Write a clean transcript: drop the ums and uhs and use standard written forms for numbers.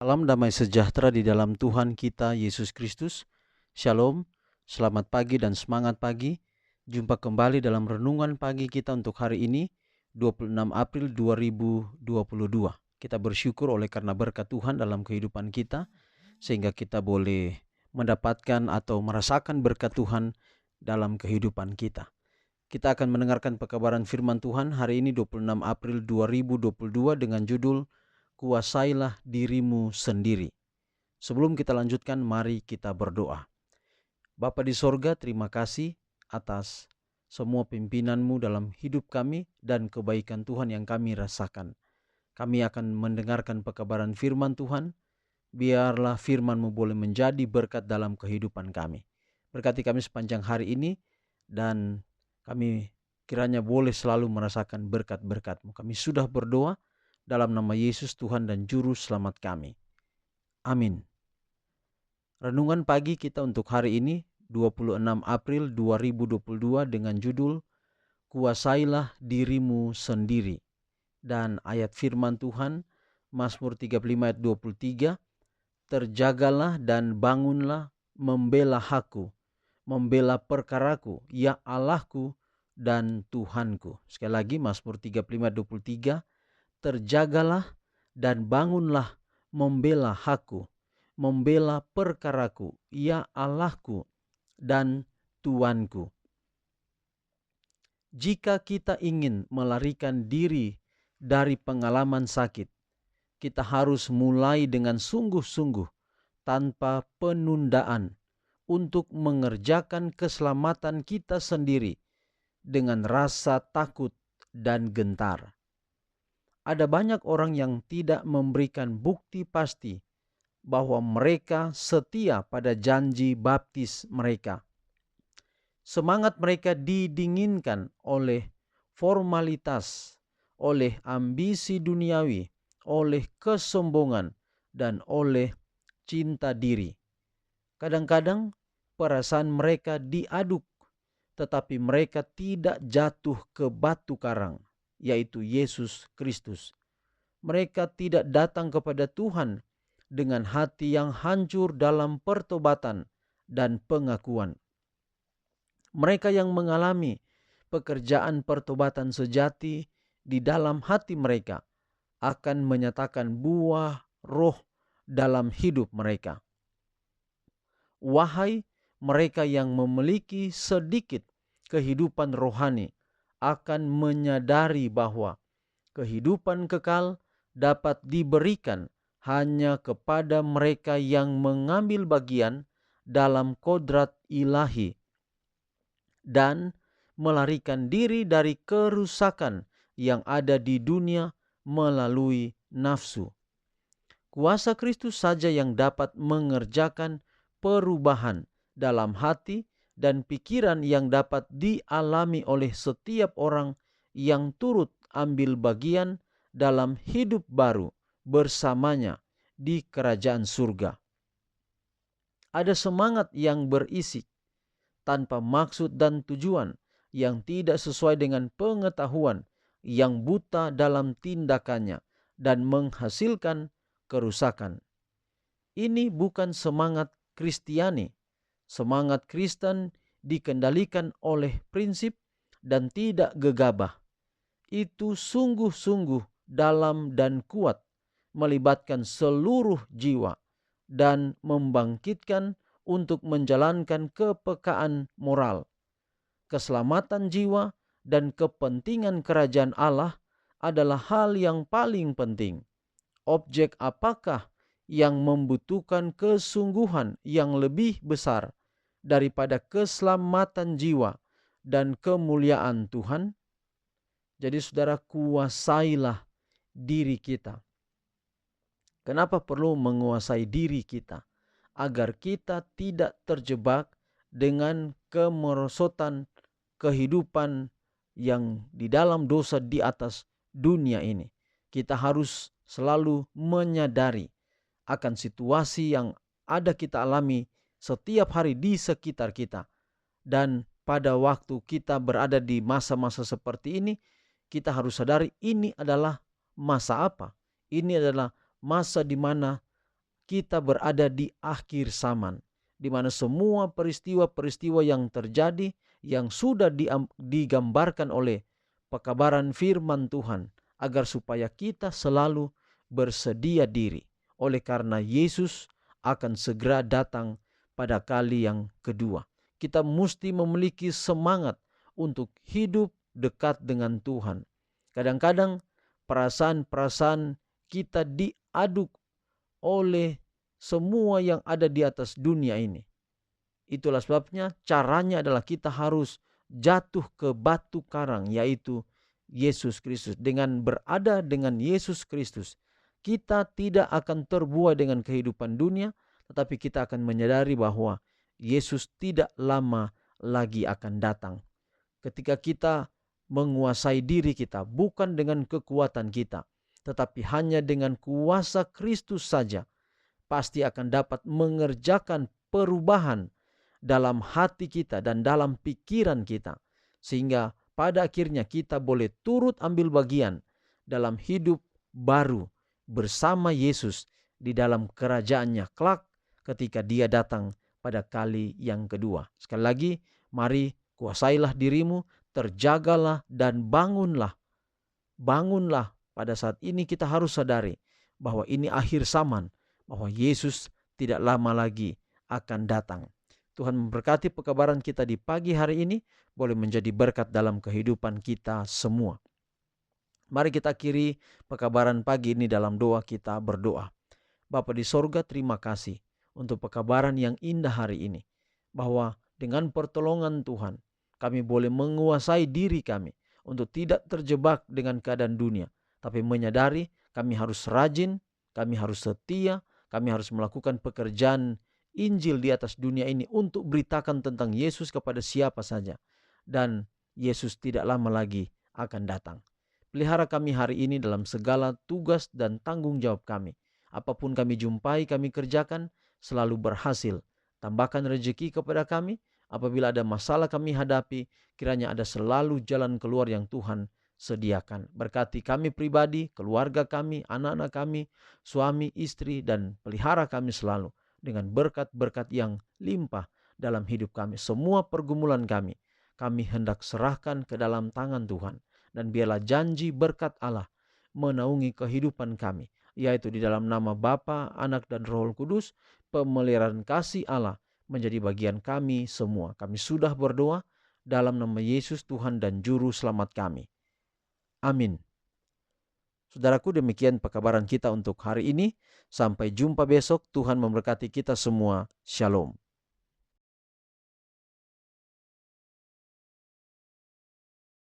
Salam damai sejahtera di dalam Tuhan kita Yesus Kristus. Shalom, selamat pagi dan semangat pagi. Jumpa kembali dalam renungan pagi kita untuk hari ini, 26 April 2022. Kita bersyukur oleh karena berkat Tuhan dalam kehidupan kita, sehingga kita boleh mendapatkan atau merasakan berkat Tuhan dalam kehidupan kita. Kita akan mendengarkan pekabaran firman Tuhan hari ini 26 April 2022 dengan judul Kuasailah dirimu sendiri. Sebelum kita lanjutkan, mari kita berdoa. Bapa di sorga, terima kasih atas semua pimpinanmu dalam hidup kami dan kebaikan Tuhan yang kami rasakan. Kami akan mendengarkan pekabaran firman Tuhan. Biarlah firman-Mu boleh menjadi berkat dalam kehidupan kami. Berkati kami sepanjang hari ini dan kami kiranya boleh selalu merasakan berkat-berkat-Mu. Kami sudah berdoa dalam nama Yesus Tuhan dan Juru Selamat kami. Amin. Renungan pagi kita untuk hari ini 26 April 2022 dengan judul Kuasailah dirimu sendiri. Dan ayat firman Tuhan Mazmur 35 ayat 23, terjagalah dan bangunlah membela hakku, membela perkaraku, ya Allahku dan Tuhanku. Sekali lagi Mazmur 35 ayat 23, terjagalah dan bangunlah membela hakku, membela perkaraku, ya Allahku dan Tuanku. Jika kita ingin melarikan diri dari pengalaman sakit, kita harus mulai dengan sungguh-sungguh tanpa penundaan untuk mengerjakan keselamatan kita sendiri dengan rasa takut dan gentar. Ada banyak orang yang tidak memberikan bukti pasti bahwa mereka setia pada janji baptis mereka. Semangat mereka didinginkan oleh formalitas, oleh ambisi duniawi, oleh kesombongan, dan oleh cinta diri. Kadang-kadang perasaan mereka diaduk, tetapi mereka tidak jatuh ke batu karang, yaitu Yesus Kristus. Mereka tidak datang kepada Tuhan dengan hati yang hancur dalam pertobatan dan pengakuan. Mereka yang mengalami pekerjaan pertobatan sejati di dalam hati mereka akan menyatakan buah roh dalam hidup mereka. Wahai mereka yang memiliki sedikit kehidupan rohani, akan menyadari bahwa kehidupan kekal dapat diberikan hanya kepada mereka yang mengambil bagian dalam kodrat ilahi dan melarikan diri dari kerusakan yang ada di dunia melalui nafsu. Kuasa Kristus saja yang dapat mengerjakan perubahan dalam hati dan pikiran yang dapat dialami oleh setiap orang yang turut ambil bagian dalam hidup baru bersamanya di kerajaan surga. Ada semangat yang berisik tanpa maksud dan tujuan, yang tidak sesuai dengan pengetahuan, yang buta dalam tindakannya dan menghasilkan kerusakan. Ini bukan semangat Kristiani. Semangat Kristen dikendalikan oleh prinsip dan tidak gegabah. Itu sungguh-sungguh dalam dan kuat, melibatkan seluruh jiwa dan membangkitkan untuk menjalankan kepekaan moral. Keselamatan jiwa dan kepentingan kerajaan Allah adalah hal yang paling penting. Objek apakah yang membutuhkan kesungguhan yang lebih besar daripada keselamatan jiwa dan kemuliaan Tuhan? Jadi saudara, kuasailah diri kita. Kenapa perlu menguasai diri kita? Agar kita tidak terjebak dengan kemerosotan kehidupan yang di dalam dosa di atas dunia ini. Kita harus selalu menyadari akan situasi yang ada kita alami setiap hari di sekitar kita. Dan pada waktu kita berada di masa-masa seperti ini, kita harus sadari ini adalah masa apa? Ini adalah masa di mana kita berada di akhir zaman, di mana semua peristiwa-peristiwa yang terjadi, yang sudah digambarkan oleh pekabaran firman Tuhan, agar supaya kita selalu bersedia diri. Oleh karena Yesus akan segera datang pada kali yang kedua. Kita mesti memiliki semangat untuk hidup dekat dengan Tuhan. Kadang-kadang perasaan-perasaan kita diaduk oleh semua yang ada di atas dunia ini. Itulah sebabnya caranya adalah kita harus jatuh ke batu karang, yaitu Yesus Kristus. Dengan berada dengan Yesus Kristus, kita tidak akan terbuai dengan kehidupan dunia, tetapi kita akan menyadari bahwa Yesus tidak lama lagi akan datang. Ketika kita menguasai diri kita, bukan dengan kekuatan kita, tetapi hanya dengan kuasa Kristus saja, pasti akan dapat mengerjakan perubahan dalam hati kita dan dalam pikiran kita, sehingga pada akhirnya kita boleh turut ambil bagian dalam hidup baru bersama Yesus di dalam kerajaannya kelak ketika Dia datang pada kali yang kedua. Sekali lagi, mari kuasailah dirimu, terjagalah dan bangunlah. Bangunlah. Pada saat ini kita harus sadari bahwa ini akhir zaman, bahwa Yesus tidak lama lagi akan datang. Tuhan memberkati pekabaran kita di pagi hari ini, boleh menjadi berkat dalam kehidupan kita semua. Mari kita akhiri pekabaran pagi ini dalam doa. Kita berdoa. Bapa di sorga, terima kasih untuk pekabaran yang indah hari ini, bahwa dengan pertolongan Tuhan kami boleh menguasai diri kami untuk tidak terjebak dengan keadaan dunia, tapi menyadari kami harus rajin, kami harus setia, kami harus melakukan pekerjaan Injil di atas dunia ini untuk beritakan tentang Yesus kepada siapa saja. Dan Yesus tidak lama lagi akan datang. Pelihara kami hari ini dalam segala tugas dan tanggung jawab kami. Apapun kami jumpai, kami kerjakan, selalu berhasil. Tambahkan rezeki kepada kami. Apabila ada masalah kami hadapi, kiranya ada selalu jalan keluar yang Tuhan sediakan. Berkati kami pribadi, keluarga kami, anak-anak kami, suami, istri, dan pelihara kami selalu dengan berkat-berkat yang limpah dalam hidup kami. Semua pergumulan kami hendak serahkan ke dalam tangan Tuhan. Dan biarlah janji berkat Allah menaungi kehidupan kami, yaitu di dalam nama Bapa, Anak, dan Roh Kudus. Pemeliharaan kasih Allah menjadi bagian kami semua. Kami sudah berdoa dalam nama Yesus Tuhan dan Juru Selamat kami. Amin. Saudaraku, demikian pekabaran kita untuk hari ini. Sampai jumpa besok. Tuhan memberkati kita semua. Shalom.